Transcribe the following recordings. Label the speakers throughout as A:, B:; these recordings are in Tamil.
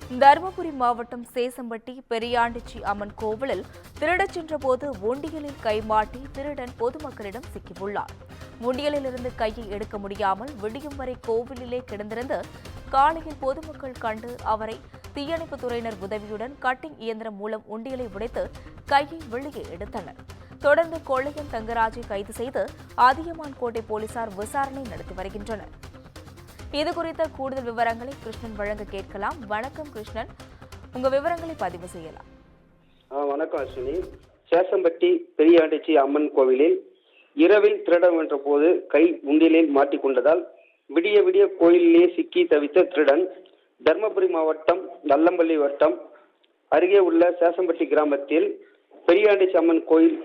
A: தருமபுரி மாவட்டம் சேசம்பட்டி பெரியாண்டிச்சி அம்மன் கோவிலில் திருடச் சென்றபோது உண்டியலில் கைமாட்டி திருடன் பொதுமக்களிடம் சிக்கியுள்ளார். உண்டியலிலிருந்து கையை எடுக்க முடியாமல் விடியும் வரை கோவிலிலே கிடந்திருந்து காலையில் பொதுமக்கள் கண்டு அவரை தீயணைப்புத் துறையினர் உதவியுடன் கட்டிங் இயந்திரம் மூலம் உண்டியலை உடைத்து கையை வெளியே எடுத்தனர். தொடர்ந்து கொள்ளையன் தங்கராஜை கைது செய்து அதியமான் கோட்டை போலீசார் விசாரணை நடத்தி வருகின்றனர். இதுகுறித்த கூடுதல் விவரங்களை கிருஷ்ணன் வழங்க கேட்கலாம். வணக்கம் கிருஷ்ணன், உங்க விவரங்களை பதிவு செய்யலாம்.
B: வணக்கம் அஸ்வினி. சேசம்பட்டி பெரியாண்டிச்சி அம்மன் கோவிலில் இரவில் திருட முயன்ற போது கை உண்டியலில் மாட்டிக்கொண்டதால் விடிய விடிய கோயிலிலேயே சிக்கி தவித்த திருடன் தருமபுரி மாவட்டம் நல்லம்பள்ளி வட்டம் அருகே உள்ள சேசம்பட்டி கிராமத்தில் பெரியாண்டிச்சி அம்மன் கோயில்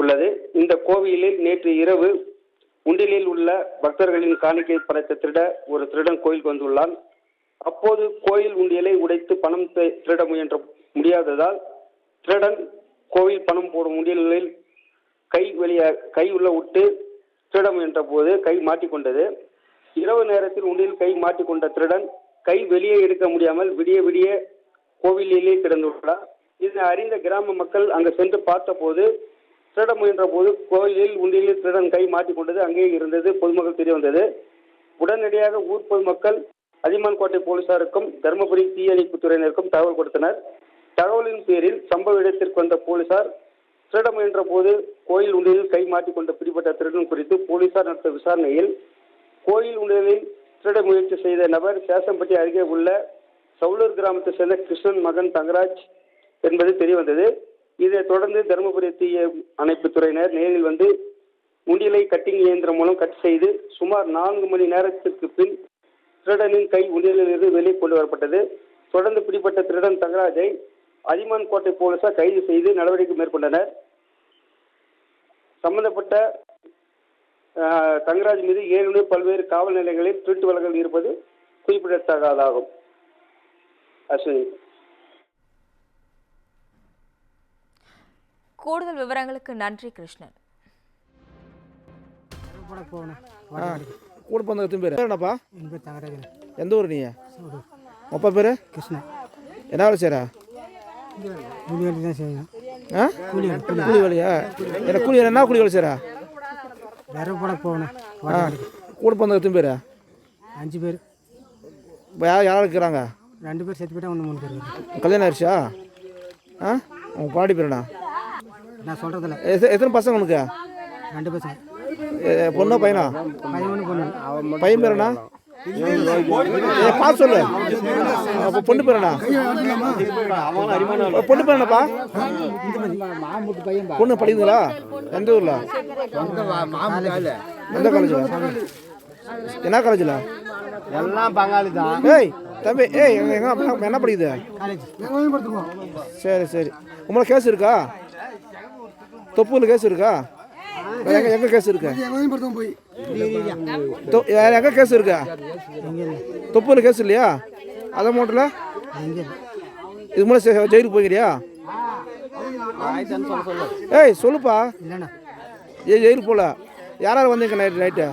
B: உள்ளது. இந்த கோவிலில் நேற்று இரவு உண்டியலில் உள்ள பக்தர்களின் காணிக்கை பணத்தை திருட ஒரு திருடன் கோயிலுக்கு வந்துள்ளான். அப்போது கோயில் உண்டியலை உடைத்து பணம் திருட முடியாததால் திருடன் கோவில் பணம் போடும் உண்டியலில் கை உள்ள விட்டு திருட முயன்ற போது கை மாட்டிக்கொண்டது. இரவு நேரத்தில் உண்டியல் கை மாட்டிக்கொண்ட திருடன் கை வெளியே எடுக்க முடியாமல் விடிய விடிய கோவிலிலே கிடந்துள்ளார். இதனை அறிந்த கிராம மக்கள் அங்கு சென்று பார்த்தபோது திருட முயன்ற போது கோயிலில் உண்டியலில் திருடன் கை மாட்டிக்கொண்டது அங்கே இருந்தது பொதுமக்கள் தெரிய வந்தது. உடனடியாக ஊர் பொதுமக்கள் அதியமான் கோட்டை போலீசாருக்கும் தருமபுரி தீயணைப்பு துறையினருக்கும் தகவல் கொடுத்தனர். தகவலின் பேரில் சம்பவ இடத்திற்கு வந்த போலீசார் திருட முயன்ற போது கோயில் உண்டியலில் கை மாட்டிக்கொண்ட பிடிப்பட்ட திருடன் குறித்து போலீசார் நடத்திய விசாரணையில் கோயில் உண்டியலில் திருட முயற்சி செய்த நபர் சேசம்பட்டி அருகே உள்ள சவுலூர் கிராமத்தை சேர்ந்த கிருஷ்ணன் மகன் தங்கராஜ் என்பது தெரியவந்தது. இதைத் தொடர்ந்து தருமபுரி தீயணைப்பு துறையினர் நேரில் வந்து உண்டியலை கட்டிங் இயந்திரம் மூலம் கட் செய்து சுமார் 4 மணி நேரத்திற்கு பின் திருடனின் கை உண்டியலில் இருந்து வெளியே கொண்டு வரப்பட்டது. தொடர்ந்து பிடிப்பட்ட திருடன் தங்கராஜை அதியமான் கோட்டை போலீசார் கைது செய்து நடவடிக்கை மேற்கொண்டனர். சம்பந்தப்பட்ட தங்கராஜ் மீது ஏற்கனவே பல்வேறு காவல் நிலையங்களில் திருட்டு வழக்குகள் இருப்பது குறிப்பிடத்தக்கதாகும். அஸ்வினி,
A: கூடுதல் விவரங்களுக்கு நன்றி கிருஷ்ணன்.
C: கூட பிறந்த எத்தனை பேர்? என்னப்பா எந்த ஊர்? நீ அப்பா பேர்
D: கிருஷ்ணன்.
C: என்ன வேலை செய்யறா?
D: கூலி வேலை தான் செய்யணும்.
C: கூலி வேலையா? என்ன கூலி வேலை? என்ன கூலி வேலை செய்யறா?
D: விறகு போட போகணும்.
C: கூட பிறந்த எத்தனை பேர்?
D: 5 பேர்.
C: இப்போ யார் இருக்கிறாங்க?
D: 2 பேர் செத்து போயிட்டா 3 பேர்.
C: கல்யாணம் ஆயிடுச்சா? உங்க பாடி பேருண்ணா?
D: நான் சொல்கிறதில்ல.
C: எத்தனை பசங்க உனக்கு?
D: 2 பசங்க.
C: பொண்ணா பையனா?
D: பையன் ஒன்று பொண்ணு.
C: பையன் பேருண்ணா? பார்த்து சொல்லு. அப்போ பொண்ணு பேருண்ணா? பொண்ணு பேருண்ணாப்பா? பொண்ணு படிக்குதுங்களா? எந்த ஊரில்? எந்த காலேஜில்? என்ன காலேஜில்?
E: எல்லாம் பங்காளி தான்.
C: ஏய் தம்பி, என்ன படிக்குது? சரி சரி. உங்களை கேஸ் இருக்கா? தொப்பூரில் கேஸ் இருக்கா? எங்க கேஸ் இருக்கு? எங்க கேஸ் இருக்கா? தொப்பூரில் கேஸ் இல்லையா? அதை மூட்டில் இது மூலம் ஜெயிலுக்கு போய்க்கிறியா? ஏய் சொல்லுப்பா. ஜெயிலுக்கு போகல. யாராவது வந்தீங்க நைட்டு?